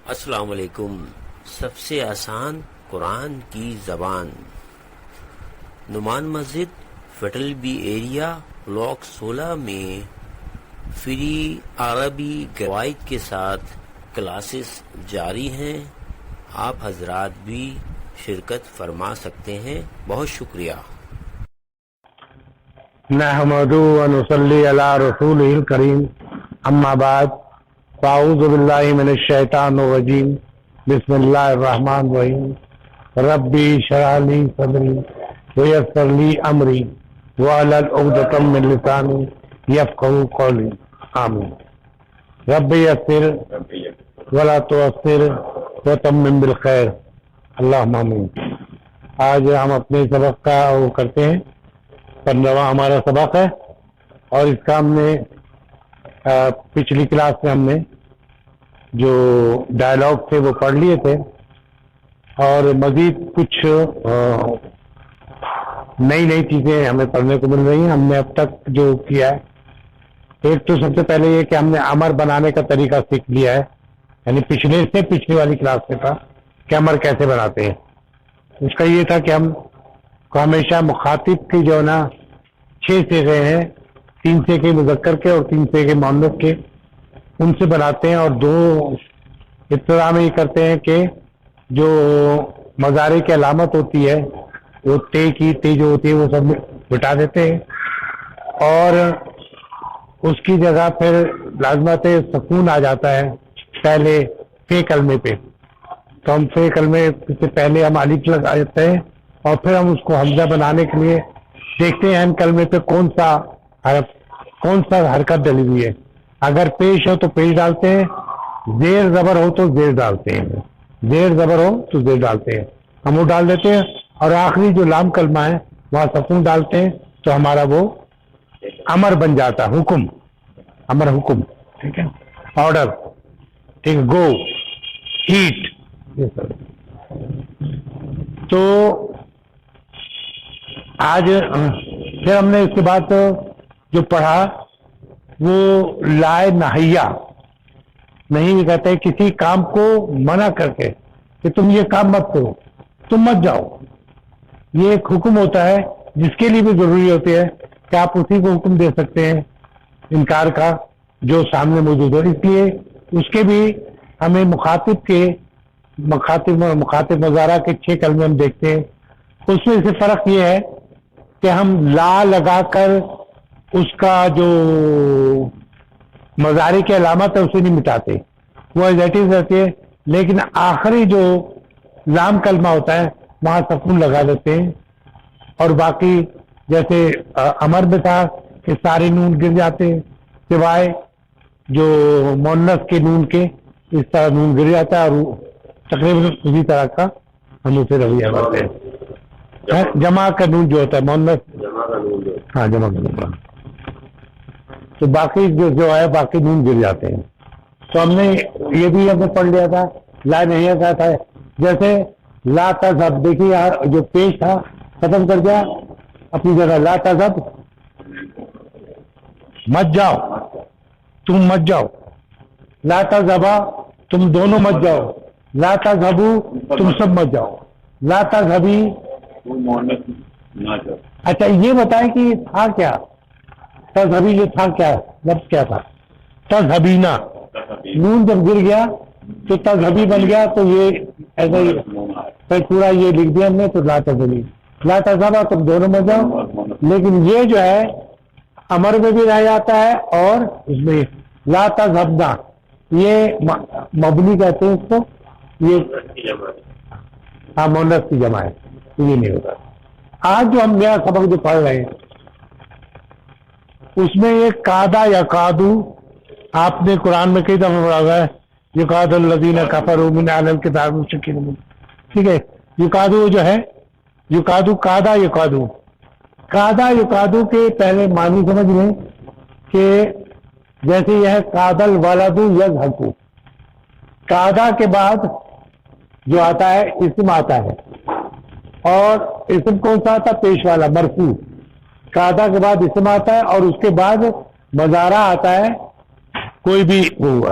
السلام علیکم. سب سے آسان قرآن کی زبان. نعمان مسجد فیٹل بی ایریا بلاک 16 میں فری عربی قواعد کے ساتھ کلاسز جاری ہیں. آپ حضرات بھی شرکت فرما سکتے ہیں. بہت شکریہ. نحمدہ و نصلی علی رسولہ الکریم. اما بعد فاعوذ باللہ من الشیطان الرجیم. بسم اللہ الرحمن الرحیم. ربی اشرح لی صدری ویسر لی امری واحلل عقدۃ من لسانی یفقہوا قولی. آمین. رب یسر ولا تعسر وتمم بالخیر. اللہم آمین. آج ہم اپنے سبق کا وہ کرتے ہیں. 15واں ہمارا سبق ہے اور اس کا ہم نے پچھلی کلاس میں ہم نے جو ڈائلاگ تھے وہ پڑھ لیے تھے اور مزید کچھ نئی چیزیں ہمیں پڑھنے کو مل رہی ہیں. ہم نے اب تک جو کیا ہے، ایک تو سب سے پہلے یہ کہ ہم نے امر بنانے کا طریقہ سیکھ لیا ہے. یعنی پچھلی والی کلاس میں تھا کہ امر کیسے بناتے ہیں. اس کا یہ تھا کہ ہم کو ہمیشہ مخاطب کی جو ہے نا 6 صیغے ہیں، 3 صیغے مذکر کے اور 3 صیغے مؤنث کے، ان سے بناتے ہیں. اور 2 ابتدا میں یہ کرتے ہیں کہ جو مضارع کی علامت ہوتی ہے وہ تے جو ہوتی ہے وہ سب مٹا دیتے ہیں اور اس کی جگہ پھر لازمت سکون آ جاتا ہے پہلے فے کلمے پہ. تو ہم فے کلمے سے پہلے ہم الف لگا دیتے ہیں اور پھر ہم اس کو حمزہ بنانے کے لیے دیکھتے ہیں ہم کلمے پہ کون سا حرکت ڈلی ہوئی ہے. اگر پیش ہو تو پیش ڈالتے ہیں، زیر زبر ہو تو زیر ڈالتے ہیں، زیر زبر ہو تو زیر ڈالتے ہیں، ہم وہ ڈال دیتے ہیں. اور آخری جو لام کلمہ ہے وہاں سکون ڈالتے ہیں تو ہمارا وہ امر بن جاتا ہے. حکم، امر حکم. ٹھیک ہے. آرڈر، ٹھیک ہے. گو، ہیٹ. تو آج پھر ہم نے اس کے بعد جو پڑھا وہ لائے نہیا. نہیں کہتے کسی کام کو منع کر کے کہ تم یہ کام مت کرو، تم مت جاؤ. یہ ایک حکم ہوتا ہے جس کے لیے بھی ضروری ہوتی ہے کہ آپ اسی کو حکم دے سکتے ہیں انکار کا جو سامنے موجود ہو. اس لیے اس کے بھی ہمیں مخاطب مظاہرہ کے 6 کلمے ہم دیکھتے ہیں. اس میں سے فرق یہ ہے کہ ہم لا لگا کر اس کا جو مضارع کی علامت ہے اسے نہیں مٹاتے، وہ ایز اٹ از رہتی ہے. لیکن آخری جو لام کلمہ ہوتا ہے وہاں سکون لگا دیتے ہیں. اور باقی جیسے امر میں تھا کہ سارے نون گر جاتے ہیں سوائے جو مؤنث کے نون کے، اس طرح نون گر جاتا ہے اور تقریباً اسی طرح کا ہم اسے رویہ کرتے ہیں. جمع کا نون جو ہوتا ہے مؤنث، ہاں جمع کا نون، تو باقی جو ہے باقی نون گر جاتے ہیں. تو ہم نے یہ بھی ہم نے پڑھ لیا تھا. لا نہیں کہا تھا جیسے لا تذهب، دیکھیے یار جو پیش تھا ختم کر دیا اپنی جگہ. لا تذهب، مت جاؤ، تم مت جاؤ. لا تذهبا، تم دونوں مت جاؤ. لا تذهبوا، تم سب مت جاؤ. لا تذهبی. اچھا یہ بتائیں کہ یہ تھا کیا؟ تذهبی یہ تھا کیا؟ لفظ کیا تھا؟ تذهبینا. نون جب گر گیا تو تذهبی بن گیا. تو یہ ایسا ہی پھر پورا یہ لکھ دیا ہم نے. تو لا تذهبی، لا تذهبا تم دونوں میں جاؤ. لیکن یہ جو ہے امر میں بھی رہ جاتا ہے اور اس میں لا تذهبنا یہ مبنی کہتے ہیں اس کو. یہ ہاں مؤنث کی جمع ہے، یہ نہیں ہوتا. آج جو ہم نیا سبق جو پڑھ رہے ہیں اس میں یہ قادا یا قادو آپ نے قرآن میں کئی دفعہ پڑھا ہوا ہے. یقاد الذین کفروا من اہل الکتاب مشرکین. ٹھیک ہے. یقادو جو ہے یقادو، قادا یقادو. قادا یقادو کے پہلے معنی سمجھ لیں کہ جیسے یہ ہے قاد الولد یضحک. قادا کے بعد جو آتا ہے اسم آتا ہے اور اسم کون سا آتا ہے؟ پیش والا مرفوع. قادا کے بعد اسم آتا ہے اور اس کے بعد مضارع آتا ہے کوئی بھی ہوا.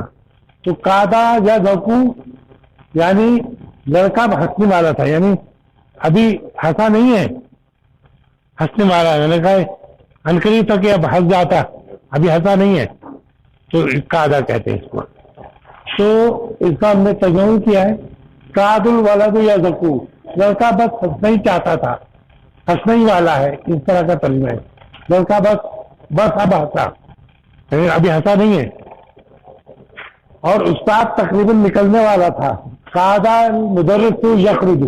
تو قادا یا ذکو یعنی لڑکا ہنسنے والا تھا، یعنی ابھی ہنسا نہیں ہے، ہنسنے والا ہے، میں نے کہا انقریب تک اب ہنس جاتا، ابھی ہنسا نہیں ہے، تو قاعدہ کہتے ہیں اس کو. تو اس کا ہم نے ترجمہ کیا ہے قاد الولد یزکو، لڑکا بس ہنسنا ہی چاہتا تھا، ہنسنا ہی والا ہے، اس طرح کا ترجمہ ہے. لڑکا بس اب ہنسا، ابھی ہنسا نہیں ہے. اور استاد تقریباً نکلنے والا تھا، قاد المدرس یخرج،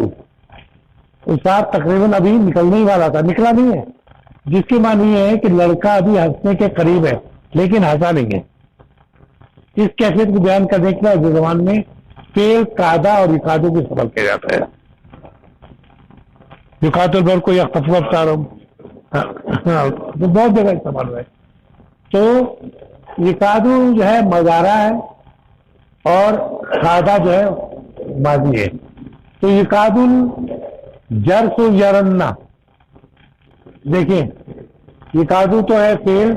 استاد تقریباً ابھی نکلنے ہی والا تھا، نکلا نہیں ہے، جس کی معنی یہ ہے کہ لڑکا ابھی ہنسنے کے قریب ہے لیکن ہنسا نہیں ہے. اس کیفیت کو بیان کرنے کے لیے زبان میں فعل قادا اور یقادو کو استعمال کیا جاتا ہے. یقات البر کو یخطف افطارم بہت جگہ استعمال ہوا ہے. تو یقادو جو ہے مضارع ہے اور قادا جو ہے ماضی ہے. تو یقاد الجرس یرنا، دیکھیں یقادو تو ہے فعل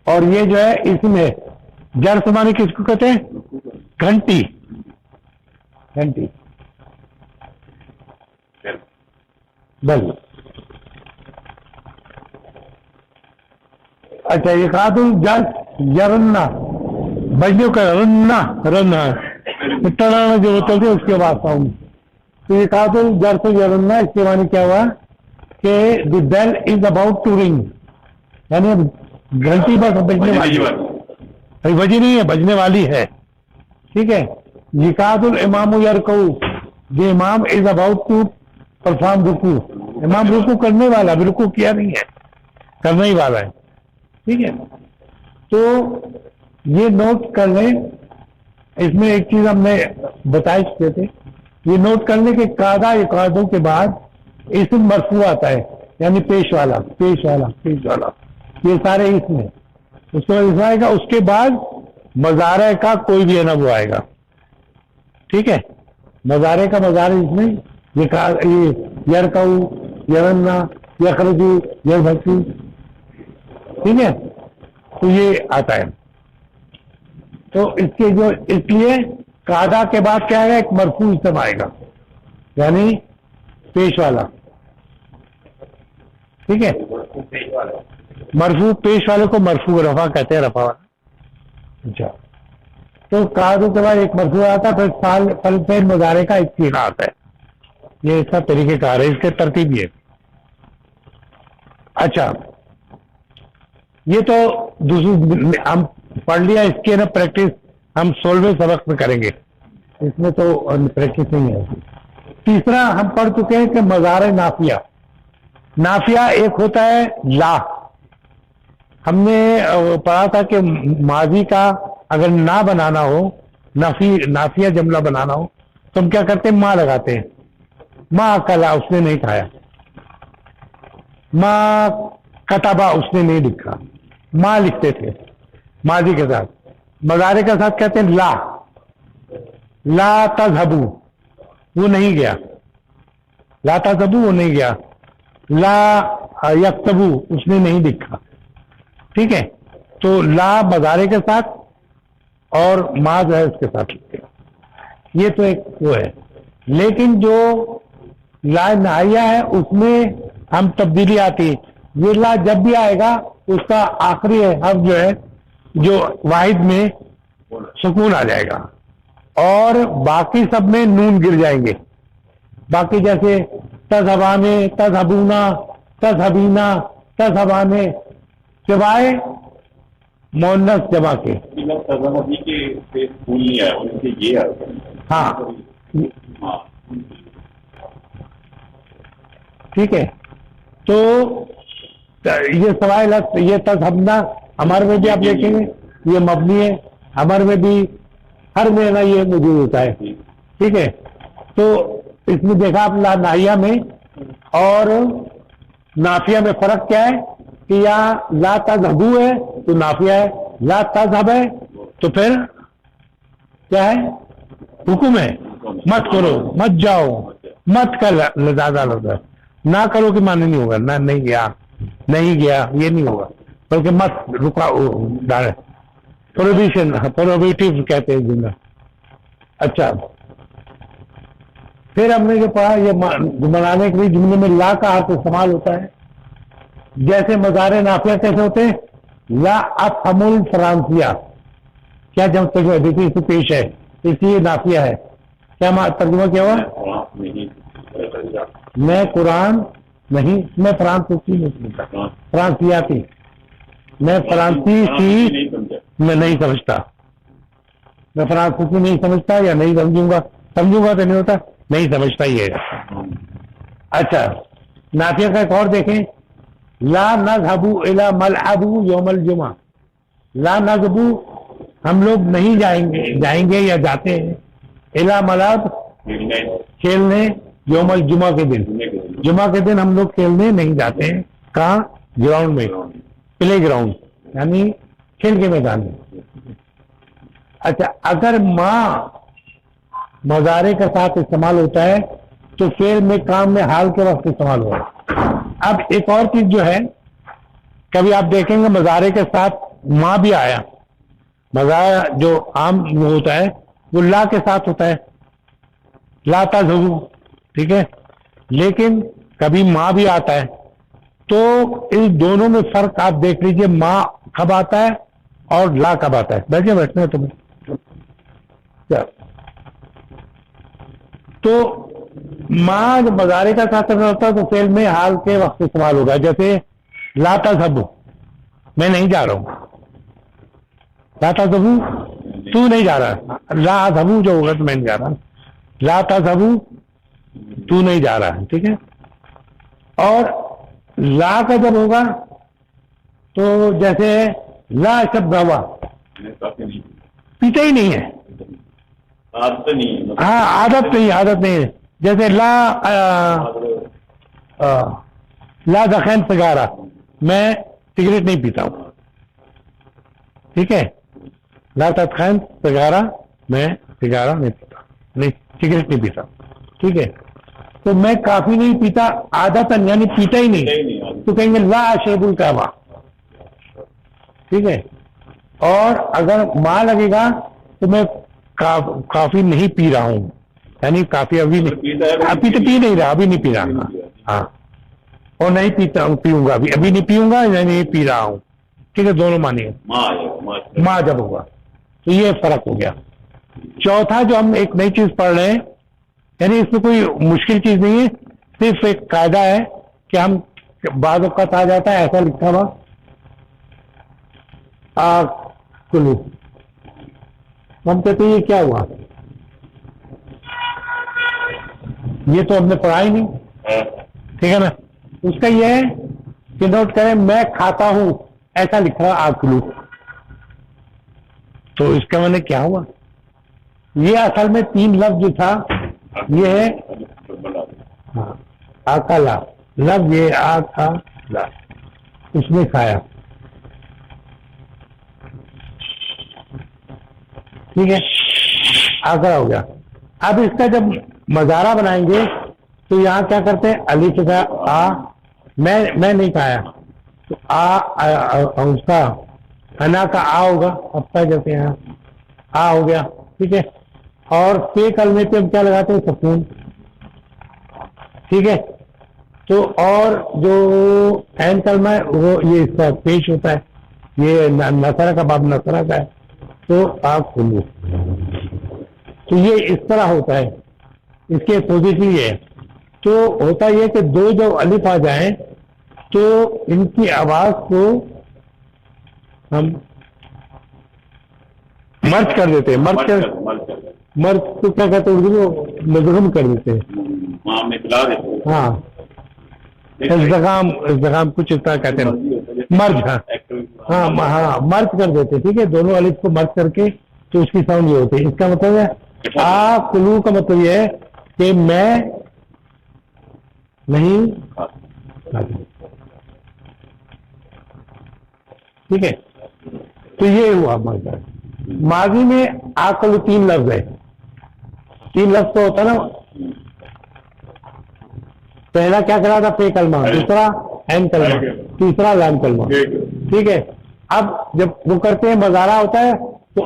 اور یہ جو ہے اسم ہے. جرس معنی کس کو کہتے ہیں؟ گھنٹی، گھنٹی بل. اچھا یقاد الجرس یرنا، بجنے کا رننا رننا ٹڑانا جو چلتے اس کے بعد ساؤنڈ. تو یقاد الجرس یرنا اس کے معنی کیا ہوا کہ دی بیل از اباؤٹ ٹو رنگ، یعنی گھنٹی بس بجنے والی ہے، بجی نہیں ہے، بجنے والی ہے. ٹھیک ہے. یقاد الامام یرکو، دی امام از اباؤٹ ٹو پرفارم رکوع، امام رکوع کرنے والا، ابھی رکوع کیا نہیں ہے، کرنے ہی والا ہے. ٹھیک ہے. تو یہ نوٹ کر لیں، اس میں ایک چیز ہم نے بتائی چکے تھے، یہ نوٹ کر لیں کہ قاعدہ یقادوں کے بعد اسم مرفوع آتا ہے، یعنی پیش والا پیش والا پیش والا، یہ سارے اسم ہیں. اس کے بعد آئے گا، اس کے بعد مضارع کا کوئی بھی ہے نا وہ آئے گا. ٹھیک ہے. مضارع کا مضارع اس میں یرکو، یرنا، یخرجو، یربھکو. ٹھیک ہے. تو یہ آتا ہے. تو اس کے جو اس لیے قاعدہ کے بعد کیا آئے گا؟ ایک مرفوع اسم آئے گا، یعنی پیش والا. ٹھیک ہے. مرفوع پیش والے کو مرفوع رفع کہتے ہیں، رفع والا. اچھا. تو قاعدوں کے بعد ایک مرفوع آتا ہے، پھر فعل فعل مضارع کا ایک سیغہ آتا ہے. یہ اس کا طریقہ کار ہے، اس کے ترتیب یہ. اچھا یہ تو دوسری ہم پڑھ لیا، اس کی نا پریکٹس ہم 16ویں سبق میں کریں گے، اس میں تو پریکٹس نہیں ہے. تیسرا ہم پڑھ چکے ہیں کہ مضارع نافیہ. نافیہ ایک ہوتا ہے لا، ہم نے پڑھا تھا کہ ماضی کا اگر نہ بنانا ہو، نافیہ جملہ بنانا ہو تو ہم کیا کرتے ہیں؟ ماں لگاتے ہیں. ماں کلا، اس نے نہیں کھایا. ماں کتبا، اس نے نہیں لکھا. ماں لکھتے تھے ماضی کے ساتھ. مضارع کے ساتھ کہتے ہیں لا. لا تذهبو، وہ نہیں گیا. لا تذهبو، وہ نہیں گیا. لا یکتبو، اس نے نہیں لکھا. ٹھیک ہے. تو لا مضارع کے ساتھ اور ما جو ہے اس کے ساتھ لکھتے ہیں. یہ تو ایک وہ ہے. لیکن جو لا نہائیہ ہے اس میں ہم تبدیلی آتی. یہ لا جب بھی آئے گا اس کا آخری حرف جو ہے جو واحد میں سکون آ جائے گا اور باقی سب میں نون گر جائیں گے. باقی جیسے تذہبانے، تذہبونا، تذہبینا، تذہبانے، سوائے مؤنث جمع کے. ہاں ٹھیک ہے. تو یہ سوائے لفظ یہ تذہبنا ہمارے میں بھی آپ دیکھیں گے یہ مبنی ہے، ہمارے میں بھی ہر میں نا یہ موجود ہوتا ہے. ٹھیک ہے. تو اس میں دیکھا آپ لا ناہیہ میں اور نافیہ میں فرق کیا ہے کہ یا لا تذہبو ہے تو نافیہ ہے، لا تذہب ہے تو پھر کیا ہے؟ حکم ہے. مت کرو، مت جاؤ، مت کر زیادہ لفظ ہے. نہ کرو کہ معنی نہیں ہوگا، نہ نہیں گیا، نہیں گیا یہ نہیں ہوگا، بلکہ مت رکا پروہیبیشن، پروہیبیٹو کہتے ہیں جملہ. اچھا پھر ہم نے جو پڑھا یہ بنانے کے لیے جملے میں لا کا حرف استعمال ہوتا ہے. جیسے مضارع نافیہ کیسے ہوتے ہیں؟ لا افہم الفرانسیہ. کیا جمع ترجمہ دیکھیے اس سے پیش ہے اس لیے نافیہ ہے. کیا ترجمہ کیا ہوا؟ میں قرآن نہیں، میں فرانسیسی نہیں سمجھتا، فرانسیاتی، میں فرانسیسی میں نہیں سمجھتا، میں فرانسیسی نہیں سمجھتا یا نہیں سمجھوں گا تو نہیں ہوتا، نہیں سمجھتا یہ. اچھا نافیہ کا ایک اور دیکھیں، لا نذهب الى ملعب یوم الجمعہ. لا نذهب ہم لوگ نہیں جائیں گے یا جاتے ہیں، الى ملعب کھیلنے، یوم الجمعہ کے دن، جمعہ کے دن ہم لوگ کھیلنے نہیں جاتے ہیں. کہاں؟ گراؤنڈ میں، پلے گراؤنڈ یعنی کھیل کے میدان میں. اچھا اگر ماں مضارع کے ساتھ استعمال ہوتا ہے تو فعل میں کام میں حال کے وقت استعمال ہوا. اب ایک اور چیز جو ہے، کبھی آپ دیکھیں گے مضارع کے ساتھ ماں بھی آیا. مضارع جو عام ہوتا ہے وہ لا کے ساتھ ہوتا ہے، لا تذهبوا، ٹھیک ہے، لیکن کبھی ماں بھی آتا ہے. تو ان دونوں میں فرق آپ دیکھ لیجئے، ماں کب آتا ہے اور لا کب آتا ہے. بیٹھنے ہیں تمہیں. تو ماں جب مضارع کا ساتھ ہوتا ہے تو فعل میں حال کے وقت استعمال ہوگا. جیسے لا تذهبوا، میں نہیں جا رہا ہوں. لا تذهبوا تو نہیں جا رہا، لا اذهبوا جو ہوگا تو میں نہیں جا رہا، لا تذهبوا تو نہیں جا رہا ہے، ٹھیک ہے. اور لا کا جب ہوگا تو جیسے لا شب ہوا، پیتا ہی نہیں ہے، ہاں عادت نہیں ہے. جیسے لا دخن سگارا، میں سگریٹ نہیں پیتا ہوں، ٹھیک ہے. لا تدخن سگارا، میں سگارا نہیں پیتا، نہیں سگریٹ نہیں پیتا، ٹھیک ہے. تو میں کافی نہیں پیتا عادتاً یعنی پیتا ہی نہیں، تو کہیں گے لا اشرب القہوہ، ٹھیک ہے. اور اگر ماں لگے گا تو میں کافی نہیں پی رہا ہوں، یعنی کافی ابھی پی نہیں رہا، ابھی نہیں پی رہا، ہاں، اور نہیں پیوں گا، ابھی نہیں پیوں گا یا نہیں پی رہا ہوں، ٹھیک ہے. دونوں معنی ماں جب ہوگا تو یہ فرق ہو گیا. چوتھا جو ہم ایک نئی چیز پڑھ رہے ہیں، یعنی اس میں کوئی مشکل چیز نہیں ہے، صرف ایک قاعدہ ہے کہ ہم بعض اوقات آ جاتا ہے ایسا لکھا ہوا کلو، ہم کہتے ہیں یہ کیا ہوا، یہ تو ہم نے پڑھا ہی نہیں، ٹھیک ہے نا. اس کا یہ ہے کہ نوٹ کریں میں کھاتا ہوں ایسا لکھا آکلو، تو اس کا معنی کیا ہوا؟ یہ اصل میں 3 لفظ جو تھا یہ ہے آکلا، لفظ یہ آکلا، اس نے کھایا، ٹھیک ہے، آکلا ہو گیا. اب اس کا جب مضارع بنائیں گے تو یہاں کیا کرتے ہیں، الف کا آ، میں نہیں کھایا تو اس کا انا کا آ ہوگا، اب کا جیسے یہاں آ ہو گیا، ٹھیک ہے. اور پے کلمے پہ ہم کیا لگاتے ہیں، سکون، ٹھیک ہے. تو اور جو عین کلمہ ہے وہ یہ اس کا پیش ہوتا ہے، یہ نصرہ کا باب نصرہ کا ہے، تو آپ کھلو، تو یہ اس طرح ہوتا ہے، اس کے پوزیشن یہ ہے. تو ہوتا یہ کہ 2 جب الف آ جائیں تو ان کی آواز کو ہم مرج کر دیتے ہیں، مرج تو کیا کہتے ہیں اردو کو، مدغم کر دیتے ہیں، ہاں ازدغام کچھ اس طرح کہتے ہیں، مرج، ہاں مرج کر دیتے، ٹھیک ہے. دونوں الف کو مرج کر کے تو اس کی ساؤنڈ یہ ہوتی ہے. اس کا مطلب ہے کلو کا مطلب یہ ہے کہ میں نہیں، ٹھیک ہے. تو یہ ہوا ماضی میں آکل 3 لفظ ہے، 3 لفظ تو ہوتا نا. پہلا کیا کرا تھا، پے کلمہ، دوسرا عین کلمہ، تیسرا لام کلمہ، ٹھیک ہے. اب جب وہ کرتے ہیں مضارع ہوتا ہے تو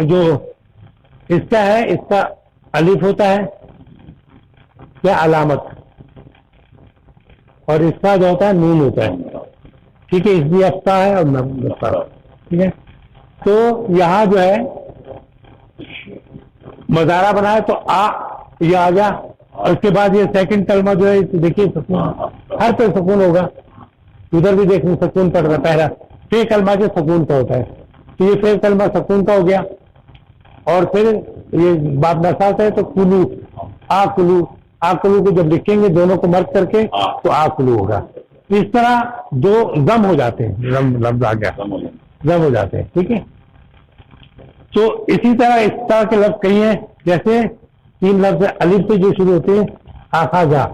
جو اس کا ہے اس کا الف ہوتا ہے، کیا علامت, اور اس کا جو ہوتا ہے نون ہوتا ہے, ٹھیک ہے, اس بھی افتا ہے اور نفتا, ٹھیک ہے. تو یہاں جو ہے مظاہرہ بنایا تو یہ آ گیا, اور اس کے بعد یہ سیکنڈ کلمہ جو ہے دیکھیے سکون, ہر پہ سکون ہوگا, ادھر بھی دیکھیں سکون پڑ رہا ہے. پہلا فی کلمہ جو سکون کا ہوتا ہے, تو یہ فی کلمہ سکون کا ہو گیا, اور پھر یہ باب نسات ہے تو کلو, کلو, کلو کو جب لکھیں گے دونوں کو مرک کر کے تو کلو ہوگا. اس طرح دو ضم ہو جاتے ہیں, لفظ آ گیا ضم ہو جاتے ہیں, ٹھیک ہے. تو اسی طرح اس طرح کے لفظ کئی ہیں, جیسے 3 لفظ الف سے جو شروع ہوتے ہیں, آخاذا,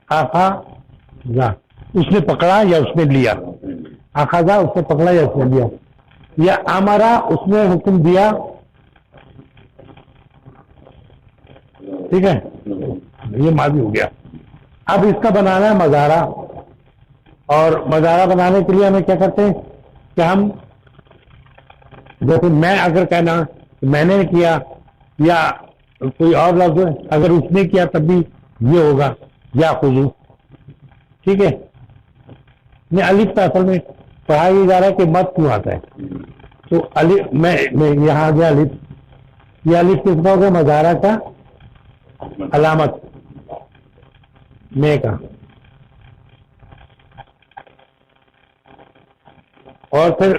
آخاذا اس نے پکڑا یا اس نے لیا, آخاذا اس نے پکڑا یا اس نے لیا, یا امرا اس نے حکم دیا, ٹھیک ہے, یہ ماضی ہو گیا. اب اس کا بنانا ہے مظاہرہ, اور مظاہرہ بنانے کے لیے ہمیں کیا کرتے ہیں کہ ہم جیسے میں اگر کہنا میں نے کیا, یا کوئی اور لفظ اگر اس نے کیا تب بھی یہ ہوگا یا خذو, ٹھیک ہے. میں الف کا اصل میں پڑھایا یہ جا رہا ہے کہ مت کیوں آتا ہے, تو الف میں یہاں آ گیا الف, یہ الف کس کا ہو گیا مظاہرہ کا علامت میں کا, اور پھر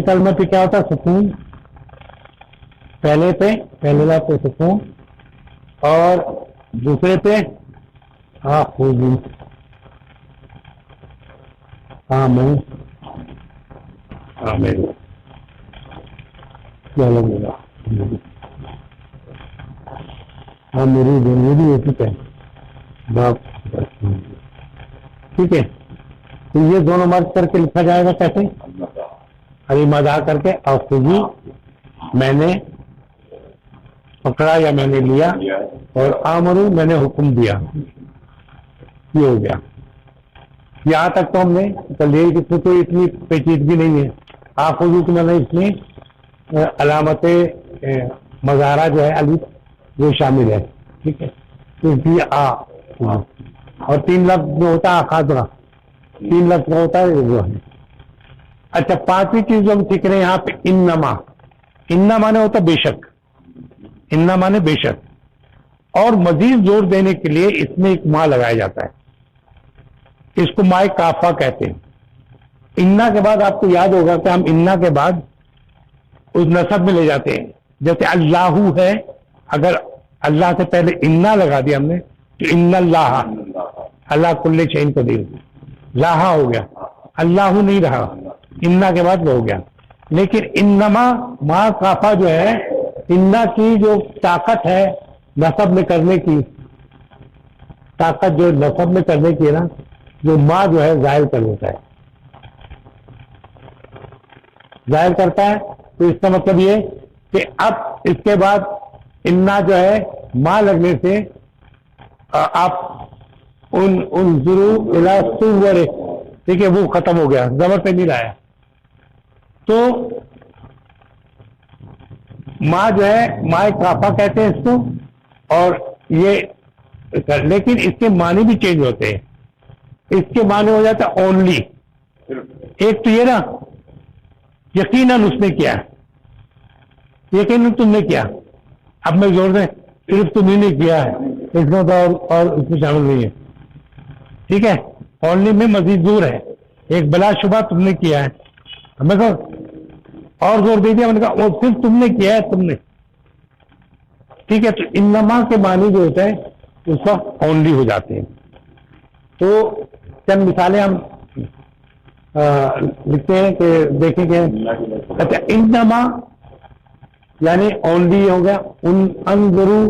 کلمہ پہ کیا ہوتا ہے سکون, پہلے لفظ پہ سکون, اور دوسرے پہ خذو, میں کیا لگے گا میری ہوتی ہے باپ, ٹھیک ہے. تو یہ دونوں مرد کر کے لکھا جائے گا کیسے, علی مدح کر کے, اور خذو میں نے پکڑا یا میں نے لیا, اور آمرو میں نے حکم دیا, یہ ہو گیا. یہاں تک تو ہم نے کل یہ اس میں کوئی اتنی پیچیدگی نہیں ہے. خذو کی میں نے اس میں علامت مظاہرہ جو ہے الف وہ شامل ہے, ٹھیک ہے. تو اور 3 لفظ جو ہوتا ہے آخاذہ, 3 لفظ کا ہوتا ہے وہ ہے. اچھا, 5ویں چیز جو ہم سیکھ رہے ہیں یہاں پہ انما, انما مانے ہوتا بے شک, انما مانے بے شک, اور مزید زور دینے کے لیے اس میں ایک ماں لگایا جاتا ہے, اس کو مائے کافہ کہتے ہیں. انا کے بعد آپ کو یاد ہوگا کہ ہم انا کے بعد اس نسب میں لے جاتے ہیں, جیسے اللہ ہے, اگر اللہ سے پہلے انا لگا دیا ہم نے تو ان اللہ, اللہ کل شیء قدیر, لاہا ہو گیا, اللہ نہیں رہا, انا کے بعد وہ ہو گیا. لیکن انما ماں کافہ جو ہے, انا کی جو طاقت ہے نسب میں کرنے کی, طاقت جو نسب میں کرنے کی ہے نا, جو ماں جو ہے ظاہر کر دیتا ہے, ظاہر کرتا ہے. تو اس کا مطلب یہ کہ اب اس کے بعد انا جو ہے ماں لگنے سے آپ انظروا الی صور, ٹھیک ہے, وہ ختم ہو گیا, زبر پہ نہیں لایا. تو ماں جو ہے ماں کافہ کہتے ہیں اس کو, اور یہ لیکن اس کے معنی بھی چینج ہوتے ہیں. اس کے معنی ہو جاتا ہے اونلی, ایک تو یہ نا یقیناً اس نے کیا, یقیناً تم نے کیا. اب میں زور دیں صرف تم ہی نے کیا ہے, اس میں تو اور اس میں شامل نہیں ہے, ٹھیک ہے. اونلی میں مزید زور ہے, ایک بلا شبہ تم نے کیا ہے. میں کہا اور زور دے دیا, میں نے کہا وہ صرف تم نے کیا ہے, تم نے, ٹھیک ہے. تو انما کے معنی جو ہوتا ہے اس وقت اونلی ہو جاتے ہیں. تو چند مثالیں ہم لکھتے ہیں کہ دیکھیں گے. اچھا, انما یعنی اونلی ہو گیا, انظروا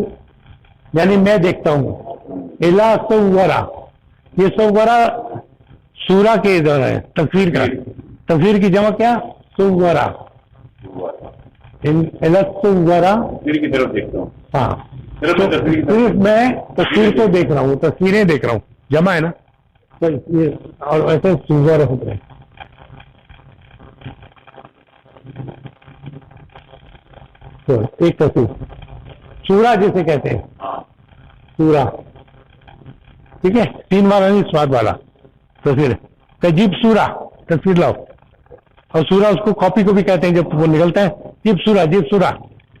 یعنی میں دیکھتا ہوں, الا صورا, یہ صورا سورہ کے ادھر ہے, تصویر کا, تصویر کی جمع کیا صورا, الا صورا کی طرف دیکھتا ہوں. ہاں, صرف میں تصویر کو دیکھ رہا ہوں, تصویریں دیکھ رہا ہوں, جمع ہے نا, اور ایسے سورہ ہوتے ہیں. تو ایک تصویر چورا جسے کہتے ہیں چورا, ٹھیک ہے, تین والا نہیں سواد والا تصویر. جیب سورا تصویر لاؤ, اور سورا اس کو کاپی کو بھی کہتے ہیں جب وہ نکلتا ہے, جیب سورا.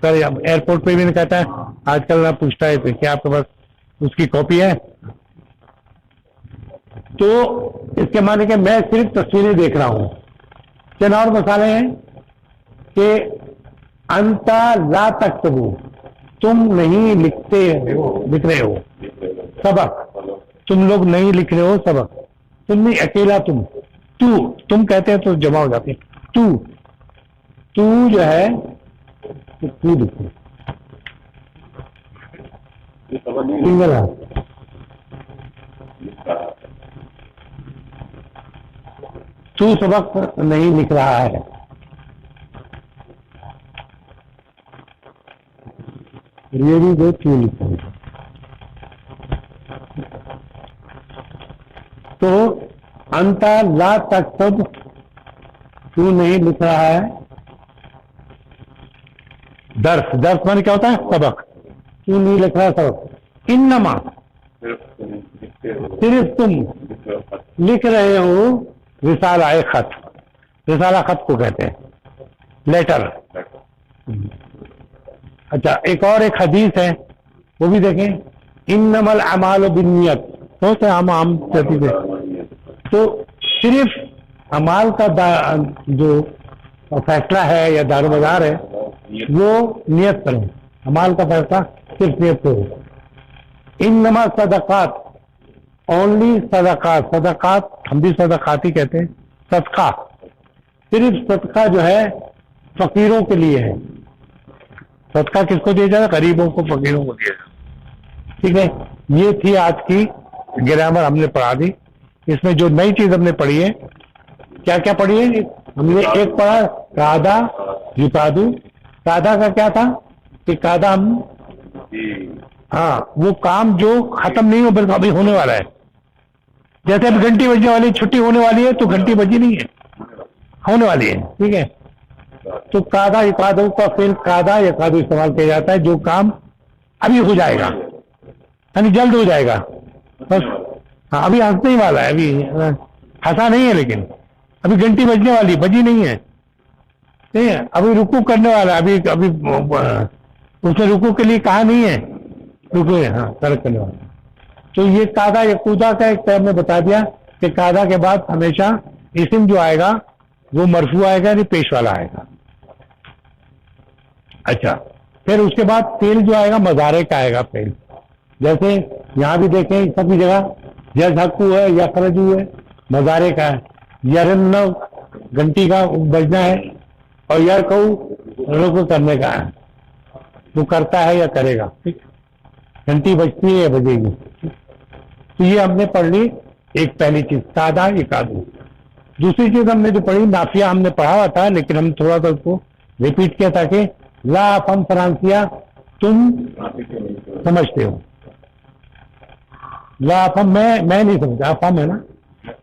ایئرپورٹ پہ بھی نہیں کہتا ہے آج کل, نہ پوچھتا ہے کہ کیا آپ کے پاس اس کی کاپی ہے. تو اس کے معنی کہ میں صرف تصویریں دیکھ رہا ہوں. چند اور مسئلے ہیں کہ انتا لا تکتبو, تم نہیں لکھ رہے ہو سبق, تم لوگ نہیں لکھ رہے ہو سبق, تم نہیں اکیلا, تم کہتے ہیں تو جمع ہو جاتے, تو جو ہے تو لکھو سنگل ہے, تو سبق نہیں لکھ رہا ہے. یہ بھی دو کیوں لکھو, تو انتا لا تکتب, تو نہیں لکھ رہا ہے. درس مانے کیا ہوتا ہے سبق, تو نہیں لکھ رہا سبق. انما صرف تم لکھ رہے ہو رسالہ خط, رسالہ خط کو کہتے ہیں لیٹر. اچھا ایک اور ایک حدیث ہے وہ بھی دیکھیں, انما الاعمال بالنیت, بہت سے عام چیزیں. تو صرف اعمال کا جو فیصلہ ہے یا دار و مدار ہے وہ نیت پر ہے, اعمال کا فیصلہ صرف نیت پہ ہو. انما صدقات, اونلی صدقات, صدقات ہم بھی صدقات ہی کہتے ہیں, صدقہ صرف صدقہ جو ہے فقیروں کے لیے ہے. صدقہ کس کو دیا جائے؟ غریبوں کو, فقیروں کو دیا جائے. ٹھیک ہے, یہ تھی آج کی گرامر ہم نے پڑھا دی. اس میں جو نئی چیز ہم نے پڑھی ہے, کیا کیا پڑھی ہے ہم نے؟ ایک پڑھا قاعدہ یقادو. قاعدہ کا کیا تھا کہ قاعدہ ہم ہاں وہ کام جو ختم نہیں ہو بلکہ ابھی ہونے والا ہے. جیسے اب گھنٹی بجنے والی, چھٹی ہونے والی ہے تو گھنٹی بجی نہیں ہے, ہونے والی ہے. ٹھیک ہے, تو قاعدہ یقادو کا فعل قاعدہ یقادو استعمال کیا جاتا ہے جو کام ابھی ہو جائے گا, یعنی جلد ہو جائے گا بس. ہاں ابھی ہنسنے ہی والا ہے, ابھی ہنسا نہیں ہے, لیکن ابھی گھنٹی بجنے والی, بجی نہیں ہے. ٹھیک ہے, ابھی رکوع کرنے والا, ابھی اس نے رکوع کے لیے کہا نہیں ہے, رکوع ہے ہاں ترک کرنے والا. تو یہ قاعدہ یقودا کا ایک ٹائم میں بتا دیا کہ قاعدہ کے بعد ہمیشہ اسم جو آئے گا وہ مرفوع آئے گا, یعنی پیش والا آئے گا. اچھا پھر اس کے بعد فعل جو آئے گا مضارع کا آئے گا فعل. جیسے یہاں بھی دیکھیں سبھی جگہ یذھکو ہے یا خرجو ہے, مضارع کا ہے. یرن گھنٹی کا بجنا ہے, اور یرکو رکوع کرنے کا ہے, وہ کرتا ہے یا کرے گا. ٹھیک, گھنٹی بجتی ہے یا بجے گی. تو یہ ہم نے پڑھ لی ایک پہلی چیز قاعدہ یقادو. دوسری چیز ہم نے جو پڑھی نافیہ, ہم نے پڑھا ہوا تھا لیکن ہم تھوڑا سا اس کو ریپیٹ کیا تاکہ لا افہم فرانسیہ تم سمجھتے ہو. لا افہم میں نہیں سمجھا, افہم ہے نا,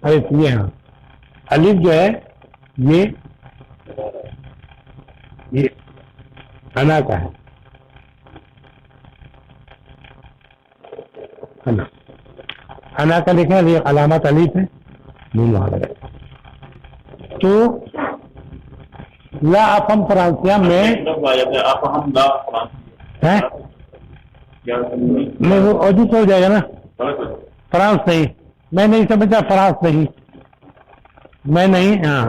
ارے یہ ہاں الف جو ہے یہ انا کا ہے, انا کا لکھا ہے, علامت الف ہے, نون وہاں لگا. تو لا افہم فرانسیہ میں وہ عجیب ہو جائے گا نا, فرانس نہیں, میں نہیں سمجھا, فرانس نہیں, میں نہیں. ہاں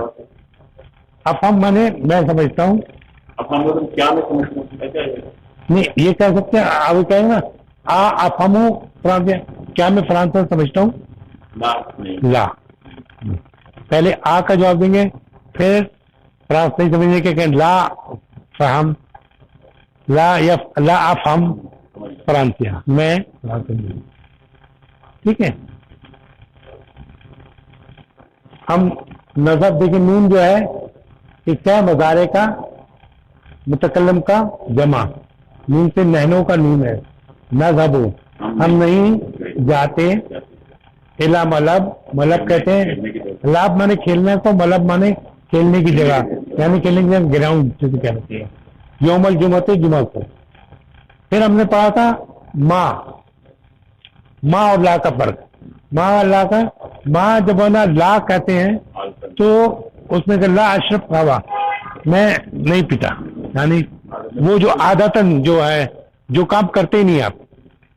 افہم میں سمجھتا ہوں, نہیں یہ کہہ سکتے ہیں, آپ کہیں نا افہمو فرانسیہ, کیا میں فرانس میں سمجھتا ہوں؟ لا, پہلے آ کا جواب دیں گے, پھر فرانس نہیں سمجھنے کے کہیں لا فہم, لا افہم فرانسیہ, میں ٹھیک ہے. ہم نظر دیکھیں, نون جو ہے کہ کیا مضارع کا متکلم کا جمع, نون سے نہنوں کا نون ہے. نذهب ہم نہیں جاتے, الا ملب, ملب کہتے ہیں لاب مانے کھیلنے کو, ملب مانے کھیلنے کی جگہ, یعنی کھیلنے کی جگہ گراؤنڈ جسے کہتے ہیں. یوم الجمعہ جمعہ کو. پھر ہم نے پڑھا تھا ماں اور لا کا فرق. ماں اور لا کا, ماں جب نا لا کہتے ہیں تو اس میں کہ لا اشرب ہوا, میں نہیں پیتا, یعنی وہ جو عادتاً جو ہے جو کام کرتے ہی نہیں آپ,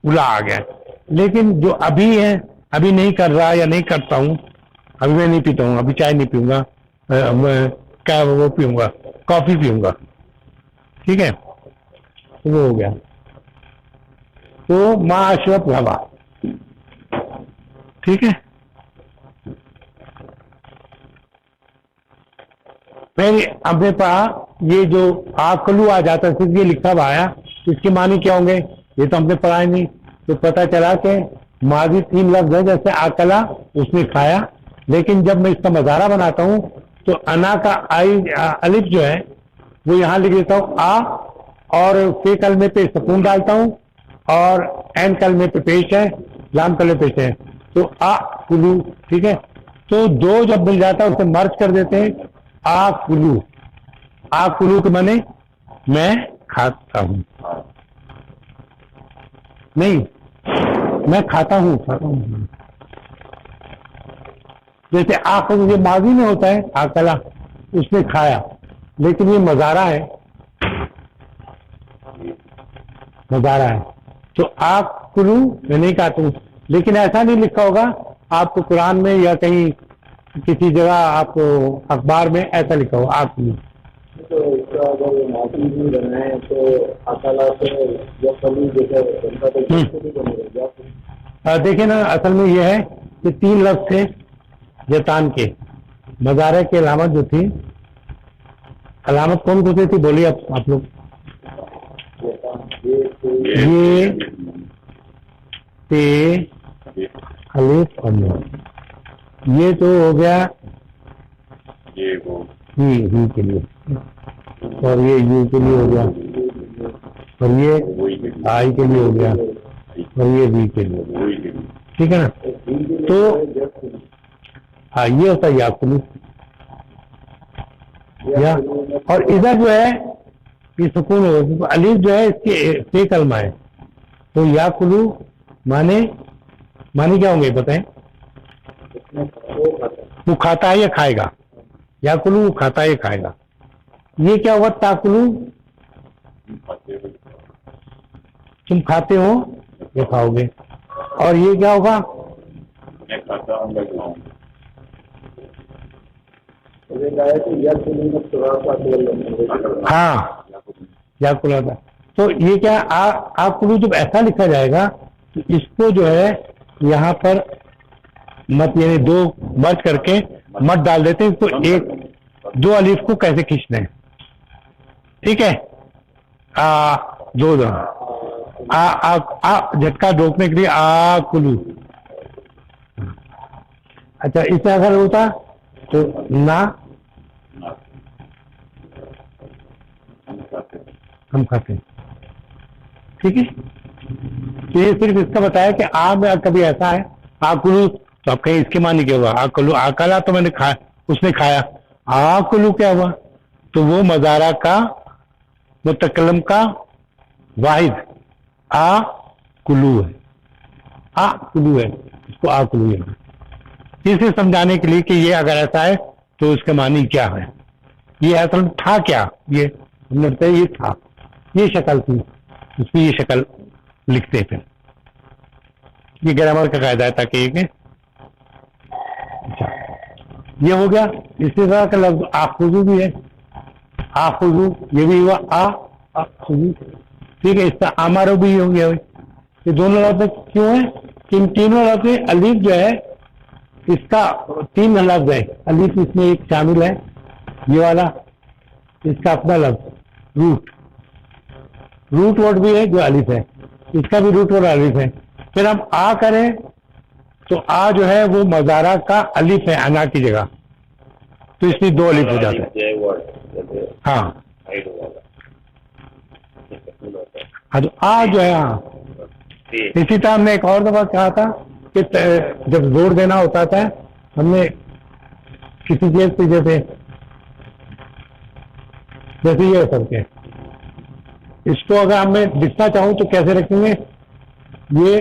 لا آ گیا. لیکن جو ابھی ہے, ابھی نہیں کر رہا یا نہیں کرتا ہوں, ابھی میں نہیں پیتا ہوں, ابھی چائے نہیں پیوں گا, کیا وہ پیوں گا, کافی پیوں گا, ٹھیک ہے, وہ ہو گیا. تو ماں اشرف ہوا, ٹھیک ہے. پھر ہم نے پڑھا یہ جو آکلو آ جاتا ہے, صرف یہ لکھا ہوا آیا, اس کے معنی کیا ہوں گے یہ تو ہم نے پڑھا ہی نہیں. تو پتہ چلا کہ ماضی 3 لفظ ہے, جیسے آکلا اس نے کھایا, لیکن جب میں اس کا مظاہرہ بناتا ہوں تو انا کا الف جو ہے وہ یہاں لکھ دیتا ہوں آ, اور فے کلمے پہ سکون ڈالتا ہوں, اور این کلمے پہ پیش ہے, لام کلمے پیش ہے, تو آ کلو, ٹھیک ہے. تو دو جب مل جاتا ہے اسے مرچ کر دیتے ہیں, آ کلو. آ کلو کے معنی میں کھاتا ہوں, نہیں میں کھاتا ہوں. جیسے آخر یہ ماضی میں ہوتا ہے آکلا, اس نے کھایا, لیکن یہ مظاہرہ ہے, مظاہرہ ہے. تو آپ کلو میں نہیں کھاتا ہوں, لیکن ایسا نہیں لکھا ہوگا آپ کو قرآن میں یا کہیں کسی جگہ آپ کو اخبار میں ایسا لکھا ہوگا آپ کلو. تو اس کا اگر معافی بھی بنائے تو اکلا سے یا کبھی دیکھیں نا, اصل میں یہ ہے کہ 3 لفظ تھے جتان کے, مظاہرے کی علامت جو تھی, علامت کون کون سی تھی بولیے آپ لوگ. یہ تے الف اور نون, یہ تو ہو گیا ہی کے لیے, اور یہ یو کے لیے ہو گیا, اور یہ آئی کے لیے ہو گیا, اور یہ بی کے لیے, ٹھیک ہے نا. تو ہاں یہ ہوتا ہے یا کلو, یا اور ادھر جو ہے یہ سکون ہو, الف جو ہے اس کے سے کلمہ ہے, تو یا کلو معنی کیا ہوں گے بتائیں. وہ کھاتا ہے یا کھائے گا, یا کلو وہ کھاتا ہے یا کھائے گا. یہ کیا ہوا تاکلو, تم کھاتے ہو یا کھاؤ گے, اور یہ کیا ہوگا ہاں یا کلو تھا. تو یہ کیا آپ کلو جب ایسا لکھا جائے گا تو اس کو جو ہے یہاں پر مت, یعنی 2 مرچ کر کے مت ڈال دیتے ہیں, اس کو 2 الف کو کیسے کھینچنا ہے, ٹھیک ہے. دو جھٹکا ڈوکنے کے لیے آ کلو. اچھا اس سے اگر ہوتا تو نہ ہم کھاتے ہیں, ٹھیک ہے. تو یہ صرف اس کا بتایا کہ آ میں کبھی ایسا ہے آ کلو, تو آپ کہیں اس کے معنی کیا ہوا, آ کلو آکلا تو میں نے کھایا, اس نے کھایا. آ کلو کیا ہوا, تو وہ مظاہرہ کا متکلم کا واحد آ کلو ہے, آ کلو ہے, اس کو آ کلو ہے. اسے سمجھانے کے لیے کہ یہ اگر ایسا ہے تو اس کا معنی کیا ہے, یہ اصل تھا کیا, یہ ہم نے بتایا یہ تھا, یہ شکل تھی, اس کی یہ شکل لکھتے تھے. یہ گرامر کا قاعدہ ہے تاکہ یہ کہ اچھا یہ ہو گیا. اسی طرح کا لفظ آخذو بھی ہے, آخذو یہ بھی ہوا آخذو, ٹھیک ہے. اس کا آمارو بھی ہو گیا. یہ دونوں لفظ کیوں ہیں کہ ان تینوں لفظ الف جو ہے اس کا 3 لفظ ہے, الف اس میں ایک شامل ہے, یہ والا اس کا اپنا لفظ روٹ ورڈ بھی ہے جو الف ہے, اس کا بھی روٹ ورڈ الف ہے. پھر ہم آ کریں تو آ جو ہے وہ مظاہرہ کا الف ہے انا کی جگہ, تو اس میں 2 الف ہو جاتا ہے. ہاں تو آ جو ہے, ہاں اسی طرح ہم نے ایک اور دفعہ کہا تھا کہ جب زور دینا ہوتا تھا ہم نے کسی چیز پہ جیسے یہ ہو سکتے اس کو اگر میں لکھنا چاہوں تو کیسے رکھیں گے؟ یہ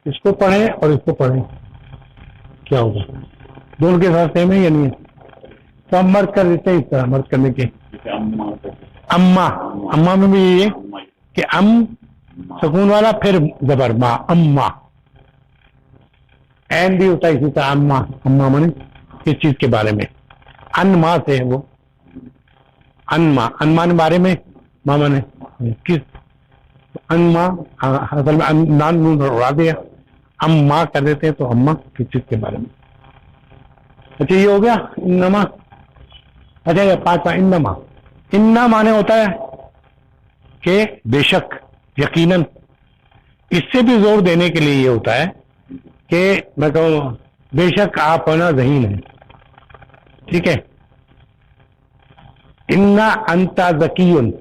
اس کو پڑھیں اور اس کو پڑھیں، کیا ہوگا؟ دونوں کے ساتھ سیم ہے یا نہیں ہے؟ تو ہم مرد کر دیتے ہیں اس طرح، مرد کرنے کے اما، اما میں بھی یہ ہے کہ ام سکون والا پھر زبر ما، اما. این بھی ہوتا ہے اسی طرح، اما، اما من کس چیز کے بارے میں؟ انما سے ہے وہ، انما، انمان بارے میں، ماما نے کس انما، اصل میں نان نون اڑا دیا، اما کر دیتے ہیں تو اما کس چیز کے بارے میں. اچھا یہ ہو گیا انما. اچھا یہ پانچواں انما. انما مانے ہوتا ہے کہ بے شک، یقیناً. اس سے بھی زور دینے کے لیے یہ ہوتا ہے کہ میں کہوں بے شک آپ ہونا ذہین ہیں، ٹھیک ہے. انا انتا ذکیٌ،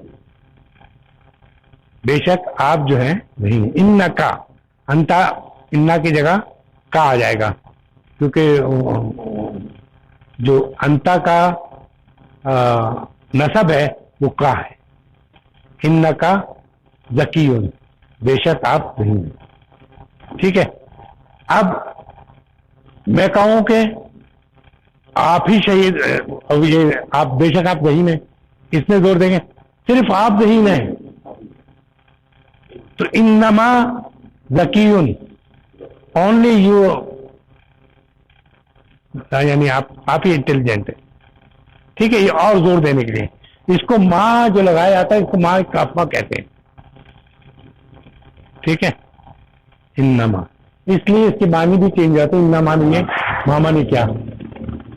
بے شک آپ جو ہیں ذہین. ان کا انتا، انا کی جگہ کا آ جائے گا، کیونکہ جو انتا کا نسب ہے وہ کا ہے. ان کا ذکیٌ، بے شک آپ ذہین ہیں، ٹھیک ہے. اب میں کہوں کہ آپ ہی شہید، یہ آپ بے شک آپ ذہین ہیں، اس میں زور دیں گے صرف آپ ذہین ہیں تو انما ذکیٌ، اونلی یو، یعنی آپ ہی انٹیلیجنٹ ہے، ٹھیک ہے. یہ اور زور دینے کے لیے اس کو ماں جو لگایا جاتا ہے اس کو ماں کا اپما کہتے ہیں، ٹھیک ہے. انما، اس لیے اس کے معنی بھی چینج ہوتے ہیں. انما نہیں ہے، ماما نے کیا،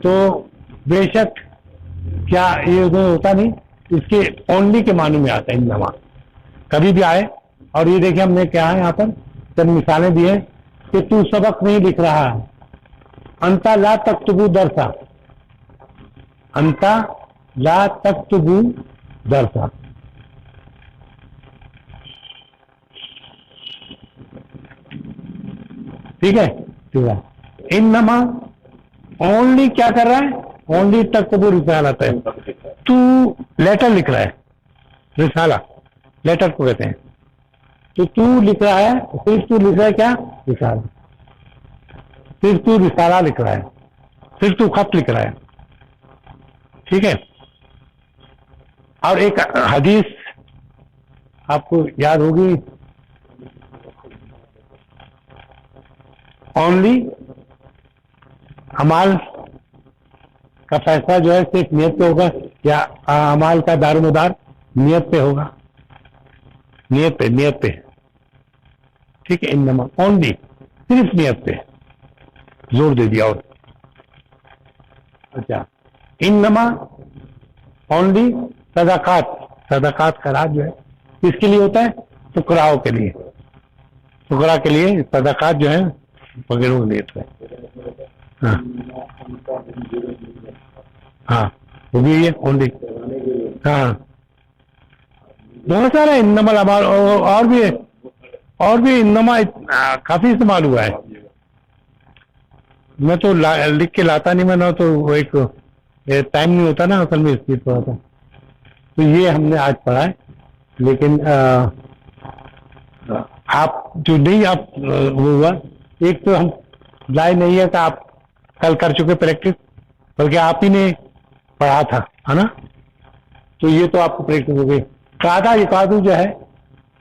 تو بے شک کیا یہ ہوتا نہیں، اس کے اونلی کے معنی میں آتا ہے انما کبھی بھی آئے. اور یہ دیکھیں ہم نے کیا ہے یہاں پر چند مثالیں دی ہیں کہ تو سبق نہیں لکھ رہا ہے. انتا لا تکتبو درسا، انتا لا تکتبو درسا. ٹھیک ہے. انما اونلی کیا کر رہا ہے؟ اونلی تکتبو رسالہ ہے، تو لیٹر لکھ رہا ہے، رسالہ لیٹر کو کہتے ہیں. تو لکھ رہا ہے، صرف تو لکھ رہا ہے کیا؟ رسالہ. صرف تو رسالہ لکھ رہا ہے، صرف تو خط لکھ رہا ہے، ٹھیک ہے. اور ایک حدیث آپ کو یاد ہوگی، اونلی اعمال کا فیصلہ جو ہے صرف نیت پہ ہوگا، یا اعمال کا دار و مدار نیت پہ ہوگا، نیت پہ، نیت پہ، ٹھیک ہے. انما اونلی صرف نیت پہ زور دے دیا. اور اچھا انما اونلی صدقات، صدقات کا راج جو ہے کس کے لیے ہوتا ہے؟ فقراؤں کے لیے، فقراء کے لیے صدقات جو ہے فقیروں کے لیے ہوتا ہے. ہاں وہ بھی ہے اونلی. ہاں بہت سارا انما الاموال، اور بھی انما کافی استعمال ہوا ہے. میں تو لکھ کے لاتا نہیں، میں نہ تو وہ ایک ٹائم نہیں ہوتا نا اصل میں اس کی تھوڑا سا. تو یہ ہم نے آج پڑھا ہے، لیکن آپ جو نہیں آپ وہ ہوا، ایک تو ہم ضائع نہیں ہے کہ آپ کل کر چکے پریکٹس، بلکہ آپ ہی نے پڑھا تھا، ہے نا. تو یہ تو آپ کو پریکٹس ہو گئی. قاعدہ یقادو جو ہے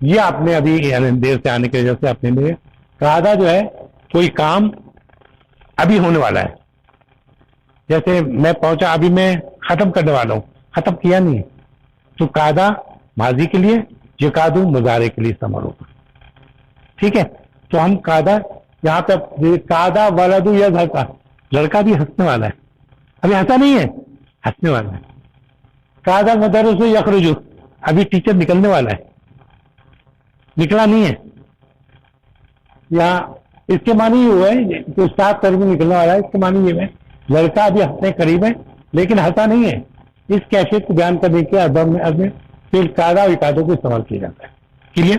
یہ آپ نے ابھی یعنی دیر سے آنے کی وجہ سے اپنے لیے قاعدہ جو ہے کوئی کام ابھی ہونے والا ہے. جیسے میں پہنچا، ابھی میں ختم کرنے والا ہوں، ختم کیا نہیں ہے، تو قاعدہ ماضی کے لیے، یقادو مضارع کے لیے استعمال ہوگا، ٹھیک ہے. تو ہم قاعدہ یہاں پہ قاعدہ ولد یضحک، لڑکا بھی ہنسنے والا ہے، ابھی ہنسا نہیں ہے، ہنسنے والا ہے. قاعدہ مدرس یخرج، ابھی ٹیچر نکلنے والا ہے، نکلا نہیں ہے. یہاں اس کے معنی یہ ہوا ہے کہ استاد قریب نکلنے والا ہے، اس کے معنی یہ ہے لڑکا ابھی ہنسنے قریب ہے لیکن ہنسا نہیں ہے. اس کیفیت کو بیان کرنے کے ادب میں پھر قاعدہ و اقادوں کو استعمال کیا جاتا ہے. کلیئر؟